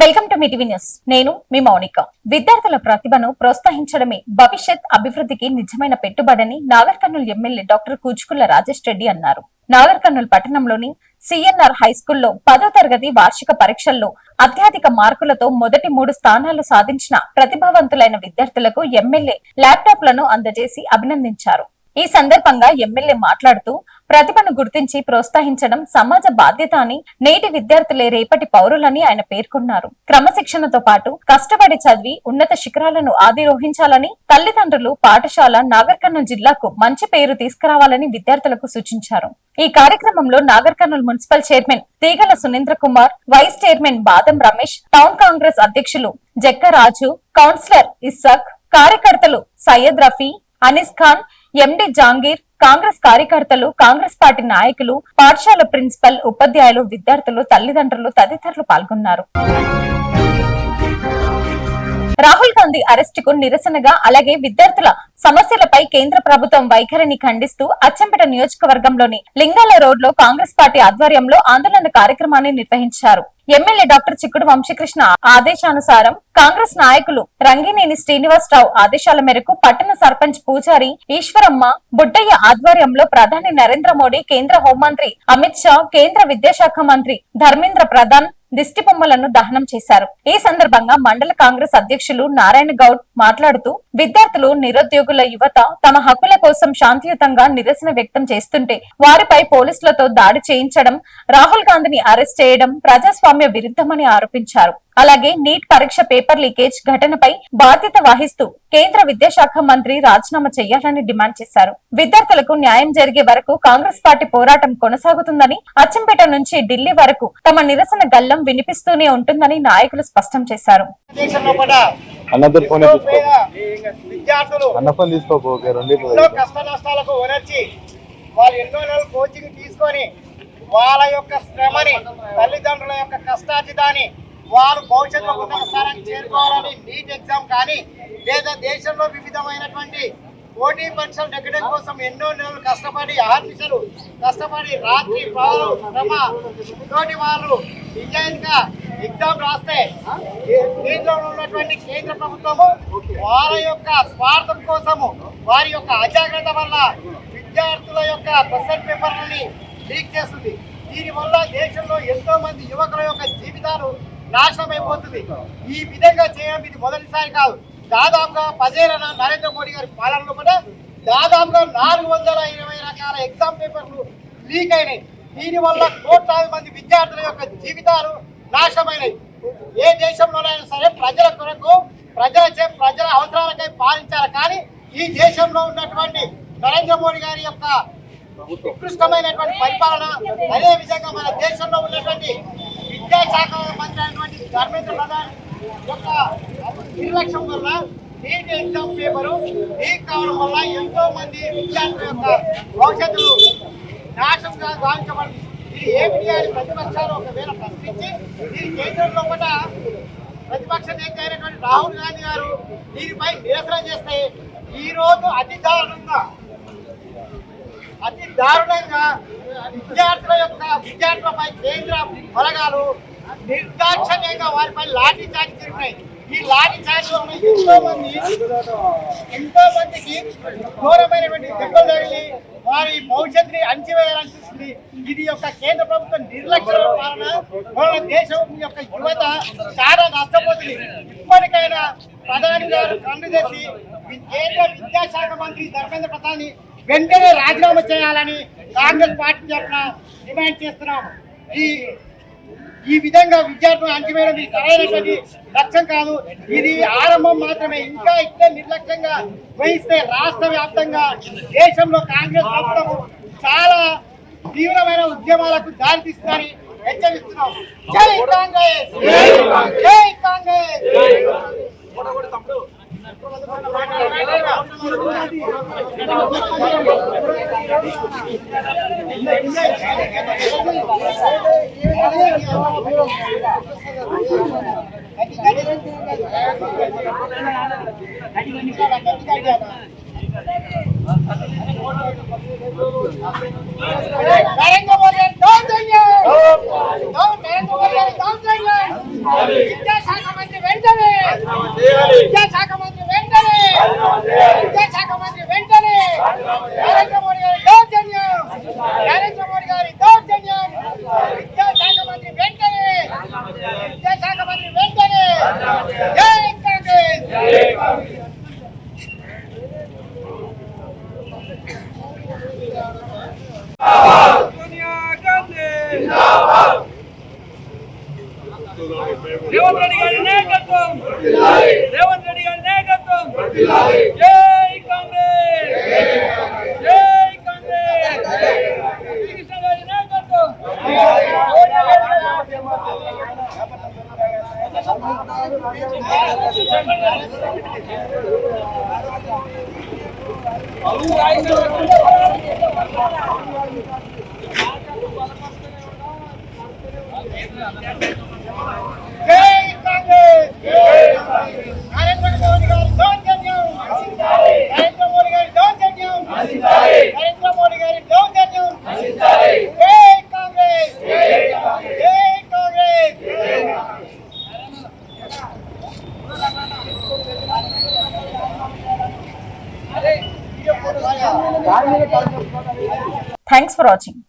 Welcome to Mee TV news. నేను మీ మౌనిక. విద్యార్థుల ప్రతిభను ప్రోత్సహించడమే భవిష్యత్ అభివృద్ధికి నిజమైన పెట్టుబడని నాగర్ కర్నూలు ఎమ్మెల్యే డాక్టర్ కూచుకుల్ల రాజేష్ రెడ్డి అన్నారు. నాగర్ కర్నూలు పట్టణంలోని సిఎన్ఆర్ హైస్కూల్లో 10వ తరగతి వార్షిక పరీక్షల్లో అత్యధిక మార్కులతో మొదటి 3 స్థానాలు సాధించిన ప్రతిభావంతులైన విద్యార్థులకు ఎమ్మెల్యే ల్యాప్టాప్లను అందజేసి అభినందించారు. ఈ సందర్భంగా ఎమ్మెల్యే మాట్లాడుతూ ప్రతిభను గుర్తించి ప్రోత్సహించడం సమాజ బాధ్యత అని, నేటి విద్యార్థులే రేపటి పౌరులని ఆయన పేర్కొన్నారు. క్రమశిక్షణతో పాటు కష్టపడి చదివి ఉన్నత శిఖరాలను అధిరోహించాలని, తల్లిదండ్రులు, పాఠశాల నాగర్ కర్నూలు జిల్లాకు మంచి పేరు తీసుకురావాలని విద్యార్థులకు సూచించారు. ఈ కార్యక్రమంలో నాగర్ కర్నూలు మున్సిపల్ చైర్మన్ తీగల సునేంద్ర కుమార్, వైస్ చైర్మన్ బాదం రమేష్, టౌన్ కాంగ్రెస్ అధ్యక్షులు జక్కరాజు, కౌన్సిలర్ ఇస్సాక్, కార్యకర్తలు సయ్యద్ రఫీ, అనిస్ ఖాన్, ఎండి జాంగీర్, కాంగ్రెస్ కార్యకర్తలు, కాంగ్రెస్ పార్టీ నాయకులు, పాఠశాల ప్రిన్సిపల్, ఉపాధ్యాయులు, విద్యార్థులు, తల్లిదండ్రులు తదితరులు పాల్గొన్నారు. రాహుల్ గాంధీ అరెస్టుకు నిరసనగా, అలాగే విద్యార్థుల సమస్యలపై కేంద్ర ప్రభుత్వం వైఖరిని ఖండిస్తూ అచ్చంపేట నియోజకవర్గంలోని లింగాల రోడ్ లో కాంగ్రెస్ పార్టీ ఆధ్వర్యంలో ఆందోళన కార్యక్రమాన్ని నిర్వహించారు. ఎమ్మెల్యే డాక్టర్ చిక్కుడు వంశీకృష్ణ ఆదేశానుసారం కాంగ్రెస్ నాయకులు రంగినేని శ్రీనివాసరావు ఆదేశాల మేరకు పట్టణ సర్పంచ్ పూజారి ఈశ్వరమ్మ, బుడ్డయ్య ఆధ్వర్యంలో ప్రధాని నరేంద్ర మోడీ, కేంద్ర హోంమంత్రి అమిత్ షా, కేంద్ర విద్యాశాఖ మంత్రి ధర్మేంద్ర ప్రధాన్ దిష్టి బొమ్మలను దహనం చేశారు. ఈ సందర్భంగా మండల కాంగ్రెస్ అధ్యక్షులు నారాయణ గౌడ్ మాట్లాడుతూ విద్యార్థులు, నిరుద్యోగుల యువత తమ హక్కుల కోసం శాంతియుతంగా నిరసన వ్యక్తం చేస్తుంటే వారిపై పోలీసులతో దాడి చేయించడం, రాహుల్ గాంధీని అరెస్ట్ చేయడం ప్రజాస్వామ్య విరుద్ధమని ఆరోపించారు. అలాగే నీట్ పరీక్ష పేపర్ లీకేజ్ ఘటనపై బాధ్యత వహిస్తూ కేంద్ర విద్యాశాఖ మంత్రి రాజీనామా చేయాలని డిమాండ్ చేశారు. విద్యార్థులకు న్యాయం జరిగే వరకు కాంగ్రెస్ పార్టీ పోరాటం కొనసాగుతుందని, అచ్చంపేట నుంచి ఢిల్లీ వరకు తమ నిరసన గల్లం వినిపిస్తూనే ఉంటుందని నాయకులు స్పష్టం చేశారు. వాళ్ళ యొక్క శ్రమని, తల్లిదండ్రుల యొక్క కష్టార్జితాన్ని వారు భవిష్యత్తులో ఉన్నత స్థానానికి చేరుకోవాలని నీట్ ఎగ్జామ్ కానీ, లేదా దేశంలో వివిధమైనటువంటి పోటీ పరీక్షలు నెగ్గడం కోసం ఎన్నో నెలలు కష్టపడి, ఆర్టిసలు కష్టపడి, రాత్రి పగలు శ్రమ తోటి వారు నిజాయితీగా ఎగ్జామ్ రాస్తే దీంట్లో ఉన్నటువంటి కేంద్ర ప్రభుత్వము వాళ్ళ యొక్క స్వార్థం కోసము, వారి యొక్క అజాగ్రత్త వల్ల విద్యార్థుల యొక్క క్వశ్చన్ పేపర్లని లీక్ చేస్తుంది. దీనివల్ల దేశంలో ఎంతో మంది యువకుల యొక్క జీవితాలు నాశనం అయిపోతుంది. ఈ విధంగా చేయడం ఇది మొదటిసారి కాదు. దాదాపుగా 10 ఏళ్ల నరేంద్ర మోడీ గారి పాలనలో కూడా దాదాపుగా 420 రకాల ఎగ్జామ్ పేపర్లు లీక్ అయినాయి. దీనివల్ల కోట్లాది మంది విద్యార్థుల యొక్క జీవితాలు నాశనమైనాయి. ఏ దేశంలోనైనా సరే ప్రజల కొరకు, ప్రజల అవసరాలకై పాలించాలి. కానీ ఈ దేశంలో ఉన్నటువంటి నరేంద్ర మోడీ గారి యొక్క ఉత్కృష్టమైనటువంటి పరిపాలన, అదే విధంగా మన దేశంలో ఉన్నటువంటి విద్యాశాఖ మంత్రి అయినటువంటి ధర్మేంద్ర ప్రధాన్ యొక్క నిర్లక్ష్యం వల్ల నీట్ ఎగ్జామ్ పేపరు లీక్ కావడం వల్ల ఎంతో మంది విద్యార్థుల యొక్క భవిష్యత్తు నాశనంగా భావించబడింది. ఇది ఏమిటి అని ప్రతిపక్షాలు ఒకవేళ ప్రశ్నించి దీని కేంద్రంలో కూడా ప్రతిపక్ష నేత అయినటువంటి రాహుల్ గాంధీ గారు దీనిపై నిరసన చేస్తే ఈరోజు అతి దారుణంగా విద్యార్థులపై కేంద్ర బలగాలు నిర్దాక్షిణ్యంగా వారిపై లాఠీ చార్జ్ జరిగినాయి. ఈ లాఠీ చార్జ్ వల్ల ఎంతో మందికి ఘోరమైనటువంటి దెబ్బలు తగిలి వారి భవిష్యత్తుని అంచివేయాలనిపిస్తుంది. ఇది యొక్క కేంద్ర ప్రభుత్వం నిర్లక్ష్యం వలన మన దేశం యొక్క యువత చాలా నష్టపోతుంది. ఇప్పటికైనా ప్రధాని గారు కన్ను చేసి కేంద్ర విద్యాశాఖ మంత్రి ధర్మేంద్ర ప్రధాన్ వెంటనే రాజీనామా చేయాలని కాంగ్రెస్ పార్టీ తరఫున డిమాండ్ చేస్తున్నాము. ఈ విధంగా విద్యార్థులను అంచవేయడం ఇది సరైనటువంటి లక్ష్యం కాదు. ఇది ఆరంభం మాత్రమే. ఇంకా ఇట్లా నిర్లక్ష్యంగా వహిస్తే రాష్ట్ర వ్యాప్తంగా దేశంలో కాంగ్రెస్ ప్రభుత్వం చాలా తీవ్రమైన ఉద్యమాలకు దారితీస్తుందని హెచ్చరిస్తున్నాం. జై కాంగ్రెస్, జై కాంగ్రెస్. नरेंद्र मोदी మంత్రి వెంటనే విద్యాశాఖ మంత్రి వెంటనే విద్యాశాఖ మంత్రి వెంటనే నరేంద్ర మోడీ గారి దౌర్జన్యం నరేంద్ర మోడీ గారి దౌర్జన్యం విద్యాశాఖ మంత్రి వెంటనే విద్యాశాఖ మంత్రి వెంటనే జై కాంగ్రెస్ సోనియా గాంధీ రేవంత్ రెడ్డి గారి నాయకత్వం రేవంత్ రెడ్డి గారి నాయకత్వం జై కాంగ్రెస్ జై కాంగ్రెస్ శ్రీకృష్ణ గారి నాయకత్వం జై కాంగ్రెస్ నరేంద్ర మోడీ గారి దౌర్జన్యం నరేంద్ర మోడీ గారి దౌర్జన్యం నరేంద్ర మోడీ గారి దౌర్జన్యం జై కాంగ్రెస్ జై కాంగ్రెస్ థ్యాంక్స్ ఫర్ వాచింగ్.